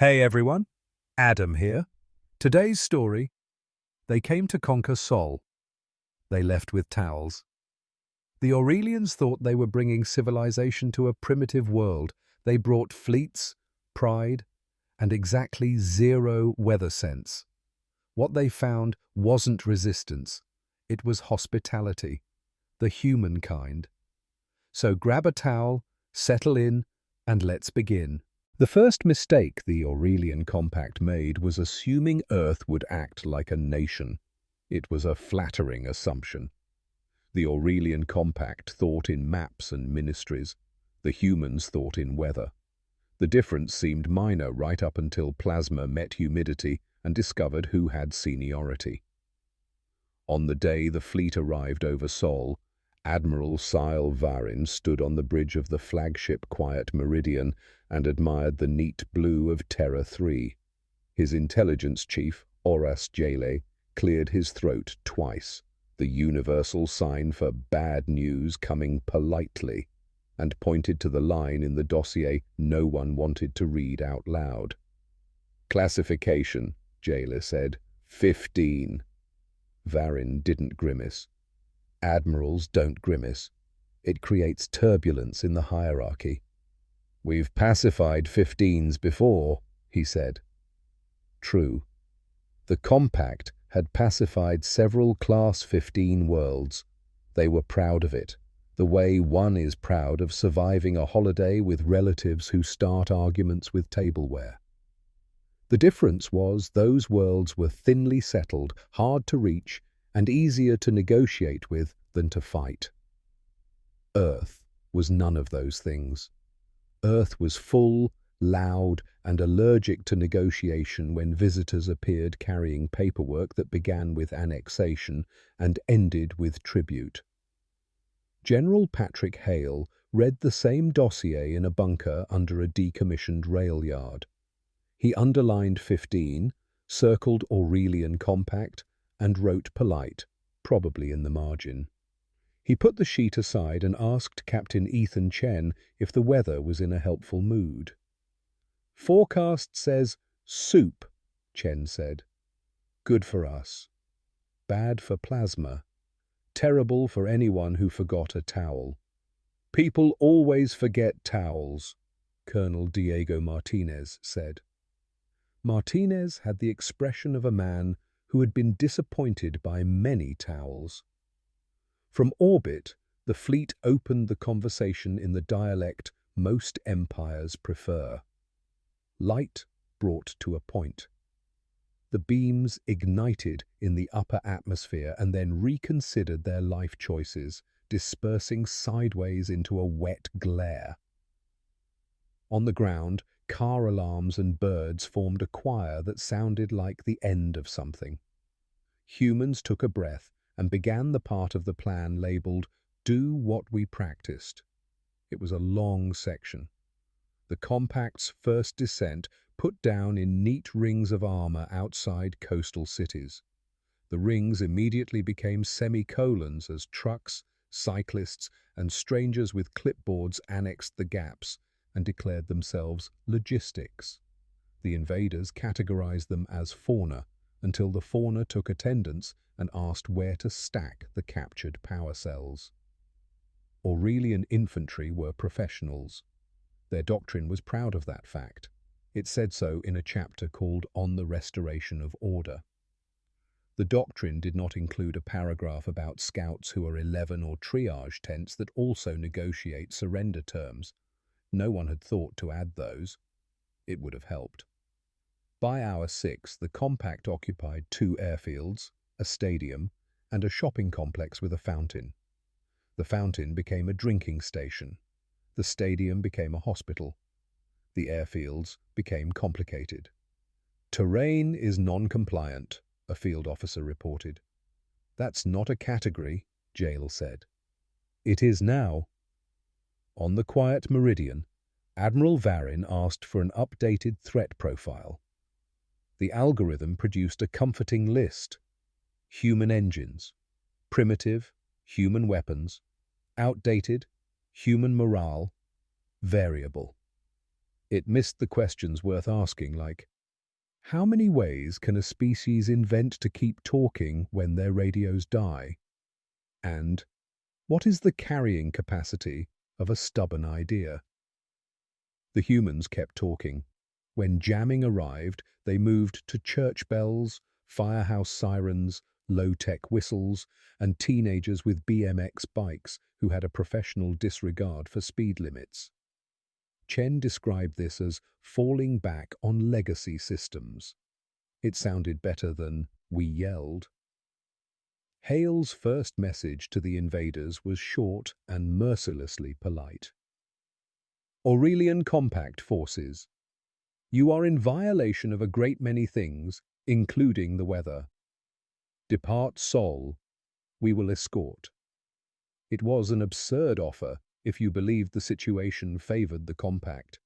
Hey everyone, Adam here. Today's story, they came to conquer Sol. They left with towels. The Aurelians thought they were bringing civilization to a primitive world. They brought fleets, pride, and exactly zero weather sense. What they found wasn't resistance, it was hospitality, the human kind. So grab a towel, settle in, and let's begin. The first mistake the Aurelian Compact made was assuming Earth would act like a nation. It was a flattering assumption. The Aurelian Compact thought in maps and ministries. The humans thought in weather. The difference seemed minor right up until plasma met humidity and discovered who had seniority. On the day the fleet arrived over Sol, Admiral Varin stood on the bridge of the flagship Quiet Meridian and admired the neat blue of Terra 3. His intelligence chief, Horace Jale, cleared his throat twice, the universal sign for bad news coming politely, and pointed to the line in the dossier no one wanted to read out loud. "Classification," Jale said. 15. Varin didn't grimace. Admirals don't grimace. It creates turbulence in the hierarchy. "We've pacified 15s before," he said. True. The Compact had pacified several Class 15 worlds. They were proud of it, the way one is proud of surviving a holiday with relatives who start arguments with tableware. The difference was those worlds were thinly settled, hard to reach, and easier to negotiate with than to fight. Earth was none of those things. Earth was full, loud, and allergic to negotiation when visitors appeared carrying paperwork that began with annexation and ended with tribute. General Patrick Hale read the same dossier in a bunker under a decommissioned rail yard. He underlined 15, circled Aurelian Compact, and wrote polite, probably in the margin. He put the sheet aside and asked Captain Ethan Chen if the weather was in a helpful mood. "Forecast says soup," Chen said. "Good for us. Bad for plasma. Terrible for anyone who forgot a towel. People always forget towels," Colonel Diego Martinez said. Martinez had the expression of a man who had been disappointed by many towels. From orbit, the fleet opened the conversation in the dialect most empires prefer. Light brought to a point. The beams ignited in the upper atmosphere and then reconsidered their life choices, dispersing sideways into a wet glare. On the ground, car alarms and birds formed a choir that sounded like the end of something. Humans took a breath and began the part of the plan labeled "Do What We Practiced." It was a long section. The Compact's first descent put down in neat rings of armor outside coastal cities. The rings immediately became semicolons as trucks, cyclists, and strangers with clipboards annexed the gaps and declared themselves logistics. The invaders categorized them as fauna until the fauna took attendance and asked where to stack the captured power cells. Aurelian infantry were professionals. Their doctrine was proud of that fact. It said so in a chapter called On the Restoration of Order. The doctrine did not include a paragraph about scouts who are 11 or triage tents that also negotiate surrender terms. No one had thought to add those. It would have helped. By hour 6, the Compact occupied 2 airfields, a stadium, and a shopping complex with a fountain. The fountain became a drinking station. The stadium became a hospital. The airfields became complicated. "Terrain is non-compliant," a field officer reported. "That's not a category," Jale said. "It is now." On the Quiet Meridian, Admiral Varin asked for an updated threat profile. The algorithm produced a comforting list: human engines, primitive, human weapons, outdated, human morale, variable. It missed the questions worth asking, like, how many ways can a species invent to keep talking when their radios die? And what is the carrying capacity of a stubborn idea? The humans kept talking. When jamming arrived, they moved to church bells, firehouse sirens, low-tech whistles, and teenagers with BMX bikes who had a professional disregard for speed limits. Chen described this as falling back on legacy systems. It sounded better than "we yelled." Hale's first message to the invaders was short and mercilessly polite. Aurelian Compact Forces. You are in violation of a great many things, including the weather. Depart Sol. We will escort. It was an absurd offer if you believed the situation favored the compact.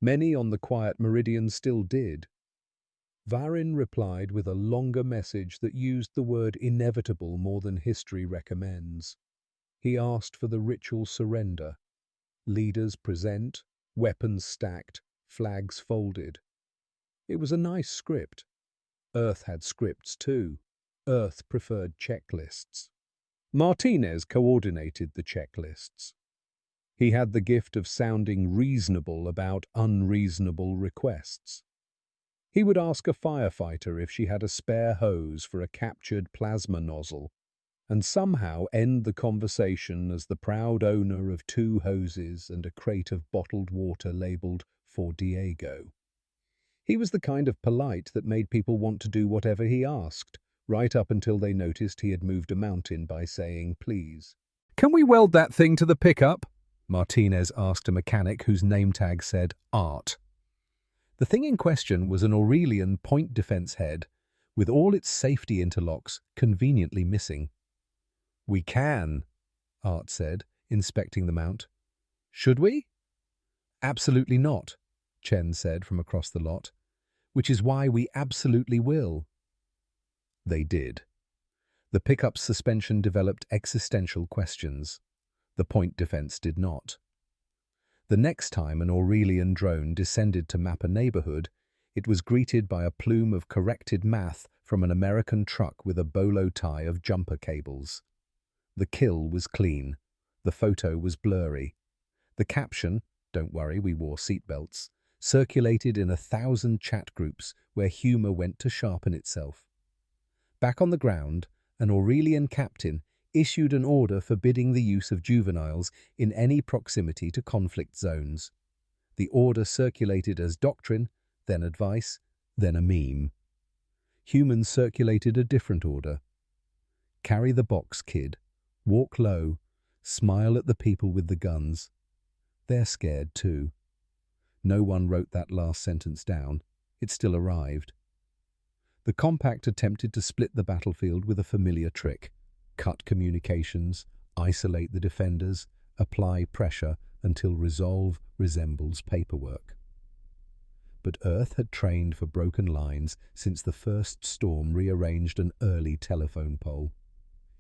Many on the quiet meridian still did. Varin replied with a longer message that used the word inevitable more than history recommends. He asked for the ritual surrender. Leaders present, weapons stacked, flags folded. It was a nice script. Earth had scripts too. Earth preferred checklists. Martinez coordinated the checklists. He had the gift of sounding reasonable about unreasonable requests. He would ask a firefighter if she had a spare hose for a captured plasma nozzle, and somehow end the conversation as the proud owner of 2 hoses and a crate of bottled water labeled "For Diego." He was the kind of polite that made people want to do whatever he asked, right up until they noticed he had moved a mountain by saying "please." "Can we weld that thing to the pickup?" Martinez asked a mechanic whose name tag said "Art." The thing in question was an Aurelian point defense head, with all its safety interlocks conveniently missing. "We can," Art said, inspecting the mount. "Should we?" "Absolutely not," Chen said from across the lot, "which is why we absolutely will." They did. The pickup's suspension developed existential questions. The point defense did not. The next time an Aurelian drone descended to map a neighborhood, it was greeted by a plume of corrected math from an American truck with a bolo tie of jumper cables. The kill was clean. The photo was blurry. The caption, "Don't worry, we wore seatbelts," circulated in 1,000 chat groups where humor went to sharpen itself. Back on the ground, an Aurelian captain issued an order forbidding the use of juveniles in any proximity to conflict zones. The order circulated as doctrine, then advice, then a meme. Humans circulated a different order. Carry the box, kid. Walk low. Smile at the people with the guns. They're scared too. No one wrote that last sentence down. It still arrived. The compact attempted to split the battlefield with a familiar trick. Cut communications, isolate the defenders, apply pressure until resolve resembles paperwork. But Earth had trained for broken lines since the first storm rearranged an early telephone pole.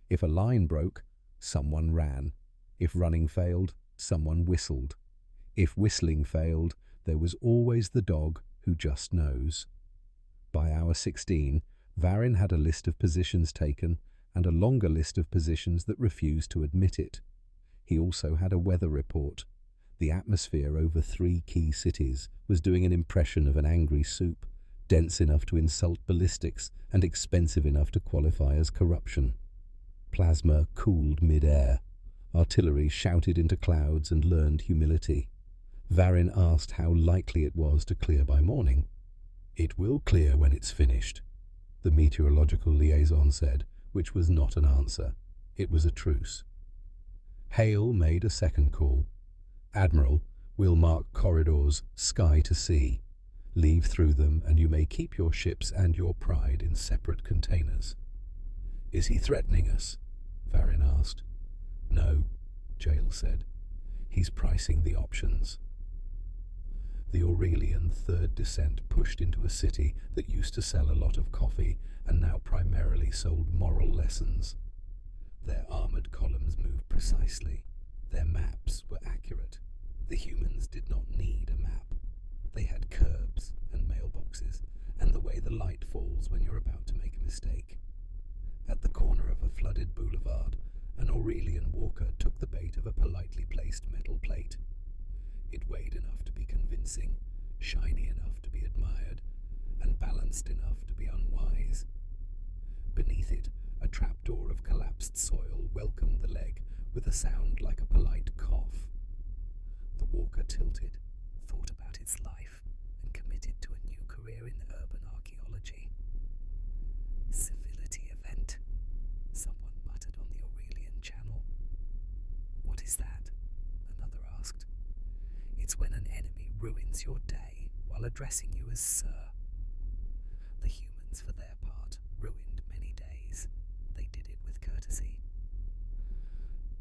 If a line broke, someone ran. If running failed, someone whistled. If whistling failed, there was always the dog who just knows. By hour 16, Varin had a list of positions taken and a longer list of positions that refused to admit it. He also had a weather report. The atmosphere over 3 key cities was doing an impression of an angry soup, dense enough to insult ballistics and expensive enough to qualify as corruption. Plasma cooled mid-air. Artillery shouted into clouds and learned humility. Varin asked how likely it was to clear by morning. "It will clear when it's finished," the meteorological liaison said, which was not an answer. It was a truce. Hale made a second call. "Admiral, we'll mark corridors sky to sea. Leave through them and you may keep your ships and your pride in separate containers." "Is he threatening us?" Varin asked. "No," Jail said. "He's pricing the options." The Aurelian third descent pushed into a city that used to sell a lot of coffee and now primarily sold moral lessons. Their armored columns moved precisely. Their maps were accurate. The humans did not need a map. They had curbs and mailboxes, and the way the light falls when you're about to make a mistake. At the corner of a flooded boulevard, an Aurelian walker took the bait of a politely placed metal plate. It weighed enough to be convincing, shiny enough to be admired, and balanced enough to be unwise. Beneath it, a trapdoor of collapsed soil welcomed the leg with a sound like a polite cough. The walker tilted, thought about its life, and committed to a new career in urban archaeology. Civility event, someone muttered on the Aurelian channel. What is that? Another asked. It's when an enemy ruins your day while addressing you as sir. The humans, for their part, ruined many days. They did it with courtesy.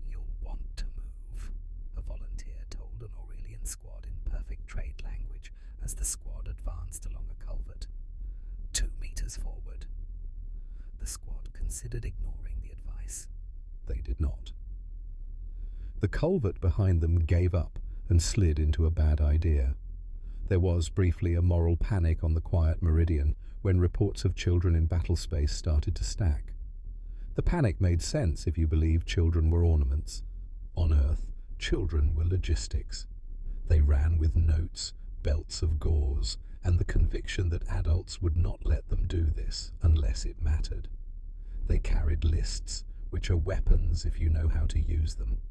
You'll want to move, a volunteer told an Aurelian squad in perfect trade language as the squad advanced along a culvert. 2 meters forward. The squad considered ignoring the advice. They did not. The culvert behind them gave up and slid into a bad idea. There was briefly a moral panic on the quiet meridian when reports of children in battle space started to stack. The panic made sense if you believed children were ornaments. On Earth, children were logistics. They ran with notes, belts of gauze, and the conviction that adults would not let them do this unless it mattered. They carried lists, which are weapons if you know how to use them.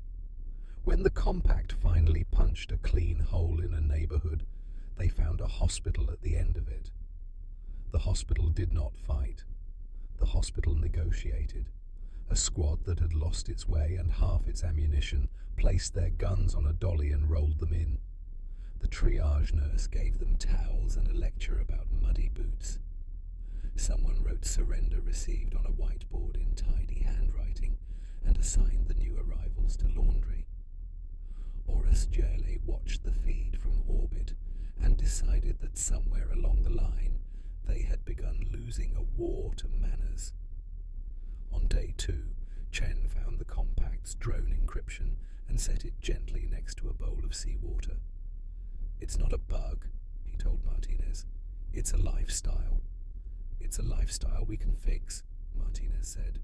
When the compact finally punched a clean hole in a neighborhood, they found a hospital at the end of it. The hospital did not fight. The hospital negotiated. A squad that had lost its way and half its ammunition placed their guns on a dolly and rolled them in. The triage nurse gave them towels and a lecture about muddy boots. Someone wrote "surrender received" on a whiteboard in tidy handwriting and assigned the new arrivals to laundry. Oris Jale watched the feed from orbit and decided that somewhere along the line they had begun losing a war to manners. On day 2, Chen found the compact's drone encryption and set it gently next to a bowl of seawater. "It's not a bug," he told Martinez. "It's a lifestyle." "It's a lifestyle we can fix," Martinez said.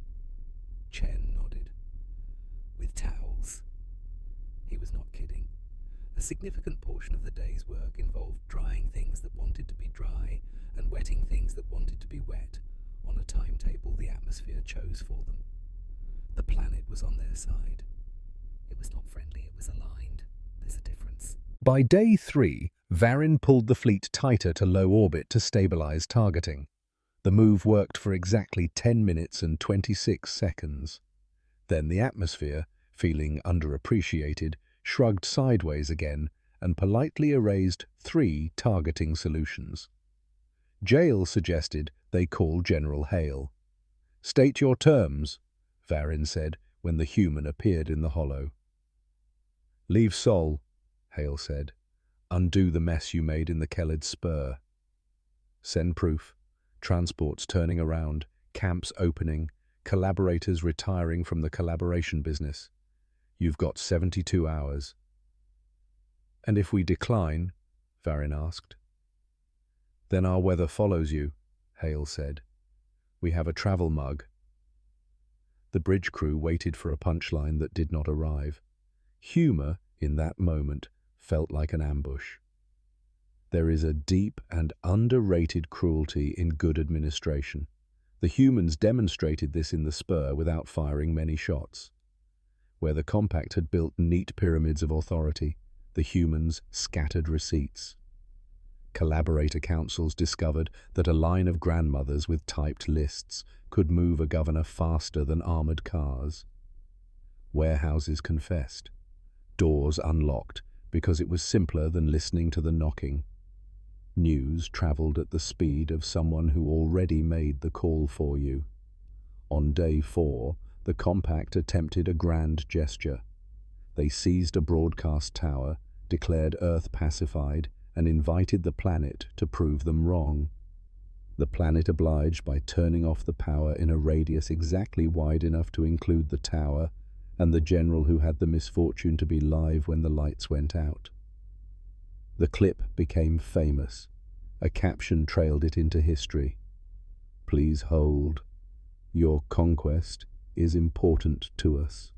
Chen nodded. "With towels." He was not kidding. A significant portion of the day's work involved drying things that wanted to be dry and wetting things that wanted to be wet, on a timetable the atmosphere chose for them. The planet was on their side. It was not friendly, it was aligned. There's a difference. By day 3, Varin pulled the fleet tighter to low orbit to stabilize targeting. The move worked for exactly 10 minutes and 26 seconds. Then the atmosphere, feeling underappreciated, shrugged sideways again and politely erased 3 targeting solutions. Jail suggested they call General Hale. "State your terms," Varin said when the human appeared in the hollow. "Leave Sol," Hale said. "Undo the mess you made in the Keled Spur. Send proof. Transports turning around, camps opening, collaborators retiring from the collaboration business. You've got 72 hours. "And if we decline?" Varin asked. "Then our weather follows you," Hale said. "We have a travel mug." The bridge crew waited for a punchline that did not arrive. Humor, in that moment, felt like an ambush. There is a deep and underrated cruelty in good administration. The humans demonstrated this in the Spur without firing many shots. Where the Compact had built neat pyramids of authority, the humans scattered receipts. Collaborator councils discovered that a line of grandmothers with typed lists could move a governor faster than armored cars. Warehouses confessed. Doors unlocked because it was simpler than listening to the knocking. News traveled at the speed of someone who already made the call for you. On day 4, the Compact attempted a grand gesture. They seized a broadcast tower, declared Earth pacified, and invited the planet to prove them wrong. The planet obliged by turning off the power in a radius exactly wide enough to include the tower and the general who had the misfortune to be live when the lights went out. The clip became famous. A caption trailed it into history. "Please hold. Your conquest is important to us."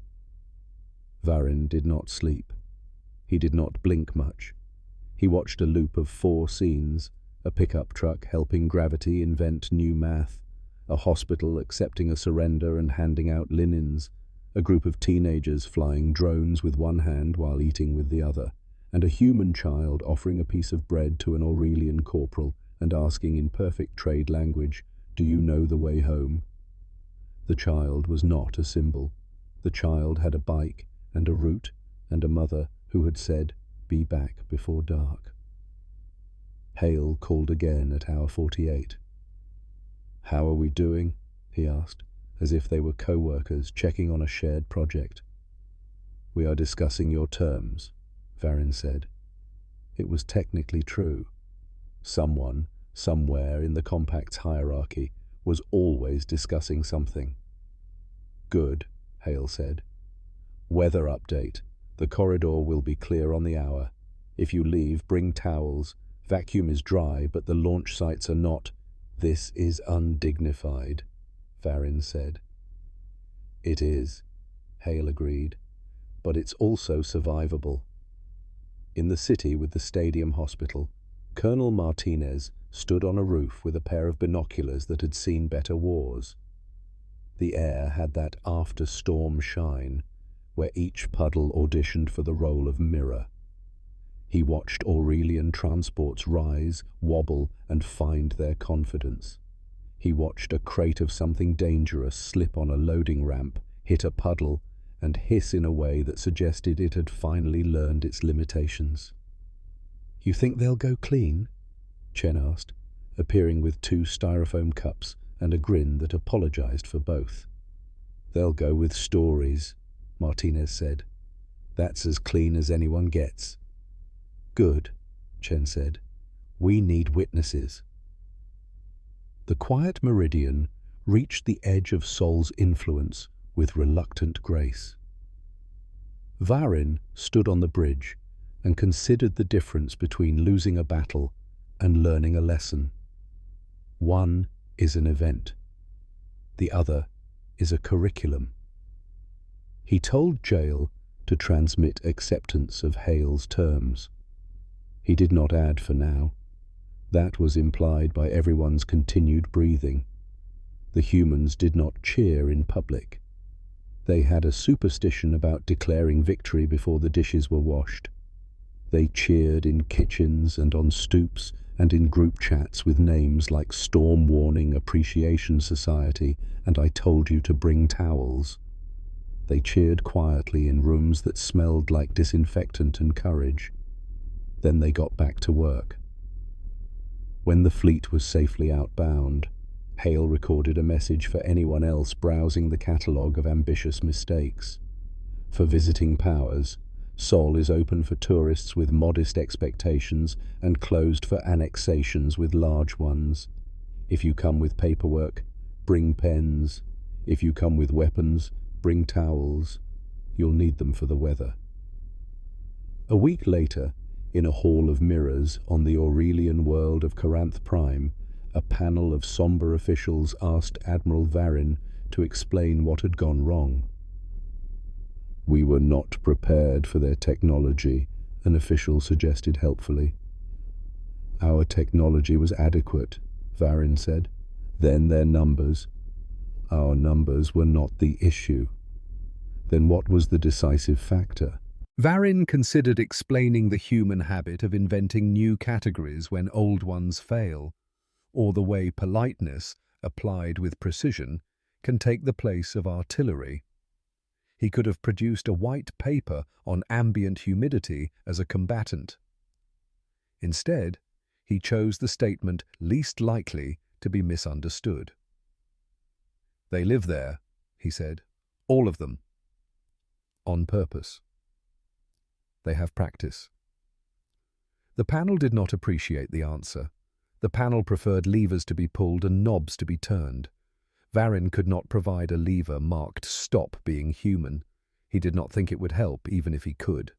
Varin did not sleep. He did not blink much. He watched a loop of 4 scenes: a pickup truck helping gravity invent new math, a hospital accepting a surrender and handing out linens, a group of teenagers flying drones with one hand while eating with the other, and a human child offering a piece of bread to an Aurelian corporal and asking in perfect trade language, "Do you know the way home?" The child was not a symbol. The child had a bike and a route and a mother who had said, "Be back before dark." Hale called again at hour 48. "How are we doing?" he asked, as if they were co-workers checking on a shared project. "We are discussing your terms," Varin said. It was technically true. Someone, somewhere in the compact's hierarchy, was always discussing something. "Good," Hale said. "Weather update. The corridor will be clear on the hour. If you leave, bring towels. Vacuum is dry, but the launch sites are not." "This is undignified," Varin said. "It is," Hale agreed, "but it's also survivable." In the city with the stadium hospital, Colonel Martinez stood on a roof with a pair of binoculars that had seen better wars. The air had that after-storm shine, where each puddle auditioned for the role of mirror. He watched Aurelian transports rise, wobble, and find their confidence. He watched a crate of something dangerous slip on a loading ramp, hit a puddle, and hiss in a way that suggested it had finally learned its limitations. "You think they'll go clean?" Chen asked, appearing with 2 styrofoam cups and a grin that apologized for both. "They'll go with stories," Martinez said. "That's as clean as anyone gets." "Good," Chen said. "We need witnesses." The quiet meridian reached the edge of Sol's influence with reluctant grace. Varin stood on the bridge and considered the difference between losing a battle and learning a lesson. One is an event. The other is a curriculum. He told Jail to transmit acceptance of Hale's terms. He did not add for now. That was implied by everyone's continued breathing. The humans did not cheer in public. They had a superstition about declaring victory before the dishes were washed. They cheered in kitchens and on stoops and in group chats with names like Storm Warning Appreciation Society and I Told You to Bring Towels. They cheered quietly in rooms that smelled like disinfectant and courage. Then they got back to work. When the fleet was safely outbound, Hale recorded a message for anyone else browsing the catalogue of ambitious mistakes. For visiting powers, Sol is open for tourists with modest expectations and closed for annexations with large ones. If you come with paperwork, bring pens. If you come with weapons, bring towels. You'll need them for the weather. A week later, in a hall of mirrors on the Aurelian world of Coranth Prime, a panel of somber officials asked Admiral Varin to explain what had gone wrong. "We were not prepared for their technology," an official suggested helpfully. "Our technology was adequate," Varin said. "Then their numbers. Our numbers were not the issue." Then what was the decisive factor? Varin considered explaining the human habit of inventing new categories when old ones fail, or the way politeness, applied with precision, can take the place of artillery. He could have produced a white paper on ambient humidity as a combatant. Instead, he chose the statement least likely to be misunderstood. "They live there," he said, "all of them, on purpose. They have practice." The panel did not appreciate the answer. The panel preferred levers to be pulled and knobs to be turned. Varin could not provide a lever marked "Stop being human." He did not think it would help, even if he could.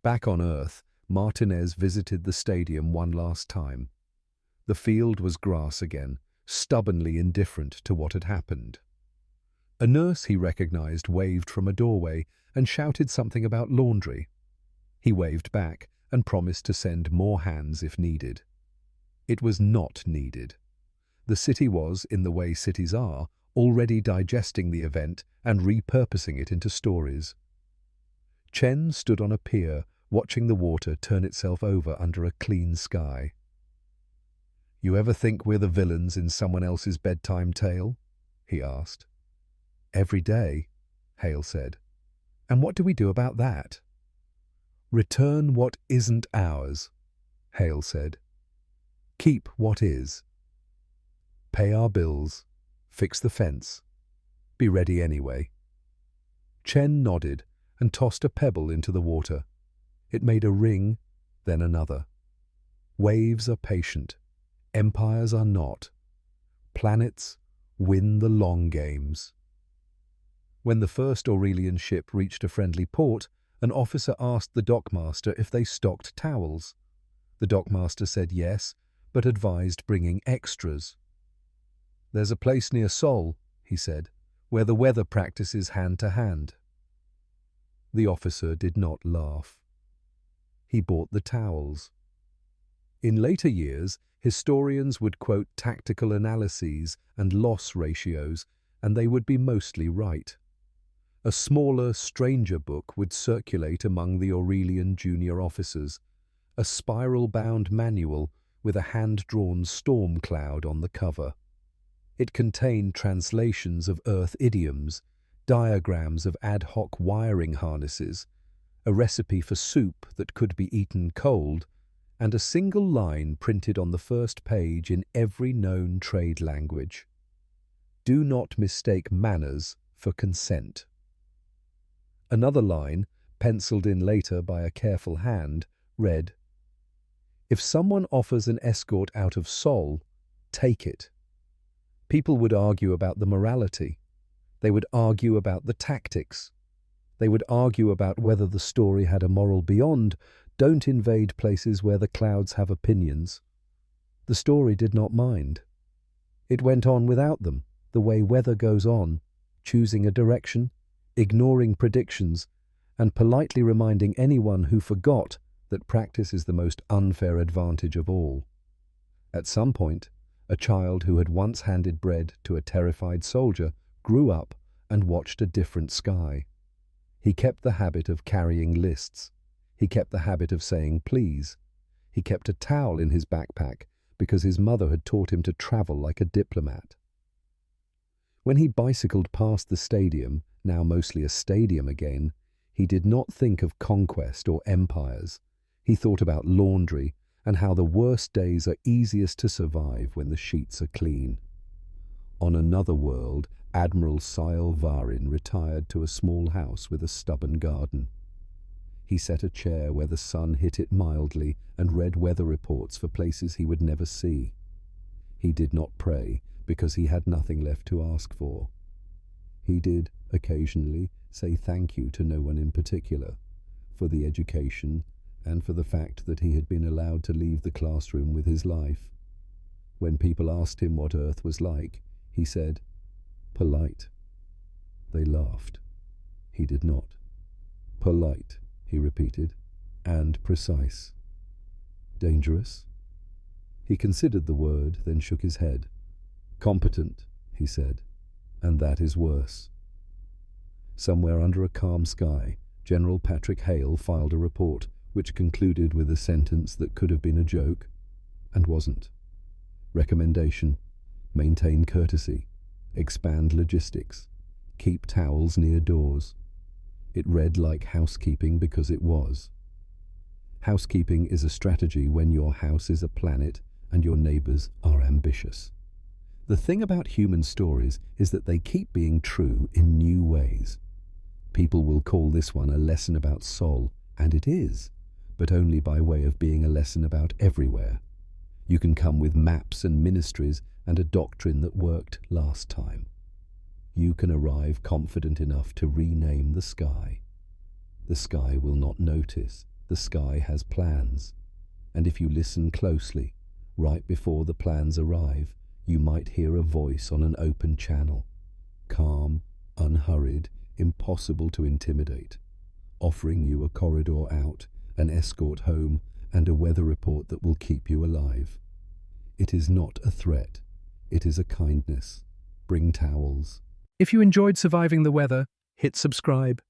Back on Earth, Martinez visited the stadium one last time. The field was grass again, stubbornly indifferent to what had happened. A nurse he recognized waved from a doorway and shouted something about laundry. He waved back and promised to send more hands if needed. It was not needed. The city was, in the way cities are, already digesting the event and repurposing it into stories. Chen stood on a pier, watching the water turn itself over under a clean sky. "You ever think we're the villains in someone else's bedtime tale?" he asked. "Every day," Hale said. "And what do we do about that?" "Return what isn't ours," Hale said. "Keep what is. Pay our bills, fix the fence, be ready anyway." Chen nodded and tossed a pebble into the water. It made a ring, then another. Waves are patient. Empires are not. Planets win the long games. When the first Aurelian ship reached a friendly port, an officer asked the dockmaster if they stocked towels. The dockmaster said yes, but advised bringing extras. "There's a place near Sol," he said, "where the weather practices hand to hand." The officer did not laugh. He bought the towels. In later years, historians would quote tactical analyses and loss ratios, and they would be mostly right. A smaller, stranger book would circulate among the Aurelian junior officers, a spiral-bound manual with a hand-drawn storm cloud on the cover. It contained translations of Earth idioms, diagrams of ad hoc wiring harnesses, a recipe for soup that could be eaten cold, and a single line printed on the first page in every known trade language. "Do not mistake manners for consent." Another line, penciled in later by a careful hand, read, "If someone offers an escort out of Sol, take it." People would argue about the morality. They would argue about the tactics. They would argue about whether the story had a moral beyond, "Don't invade places where the clouds have opinions." The story did not mind. It went on without them, the way weather goes on, choosing a direction, ignoring predictions, and politely reminding anyone who forgot that practice is the most unfair advantage of all. At some point, a child who had once handed bread to a terrified soldier grew up and watched a different sky. He kept the habit of carrying lists. He kept the habit of saying please. He kept a towel in his backpack because his mother had taught him to travel like a diplomat. When he bicycled past the stadium, now mostly a stadium again, he did not think of conquest or empires. He thought about laundry and how the worst days are easiest to survive when the sheets are clean. On another world, Admiral Sile Varin retired to a small house with a stubborn garden. He set a chair where the sun hit it mildly and read weather reports for places he would never see. He did not pray because he had nothing left to ask for. He did, occasionally, say thank you to no one in particular, for the education and for the fact that he had been allowed to leave the classroom with his life. When people asked him what Earth was like, he said, "Polite." They laughed. He did not. "Polite," he repeated, "and precise." "Dangerous?" He considered the word, then shook his head. "Competent," he said, "and that is worse." Somewhere under a calm sky, General Patrick Hale filed a report which concluded with a sentence that could have been a joke, and wasn't. Recommendation: maintain courtesy, expand logistics, keep towels near doors. It read like housekeeping because it was. Housekeeping is a strategy when your house is a planet and your neighbors are ambitious. The thing about human stories is that they keep being true in new ways. People will call this one a lesson about Sol, and it is, but only by way of being a lesson about everywhere. You can come with maps and ministries and a doctrine that worked last time. You can arrive confident enough to rename the sky. The sky will not notice The sky has plans, and if you listen closely, right before the plans arrive, you might hear a voice on an open channel. Calm, unhurried, impossible to intimidate, offering you a corridor out, an escort home, and a weather report that will keep you alive. It is not a threat. It is a kindness. Bring towels. If you enjoyed surviving the weather, hit subscribe.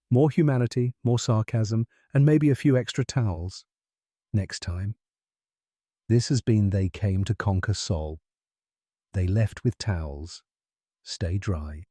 More humanity, more sarcasm, and maybe a few extra towels. Next time. This has been They Came to Conquer Sol. They left with towels. Stay dry.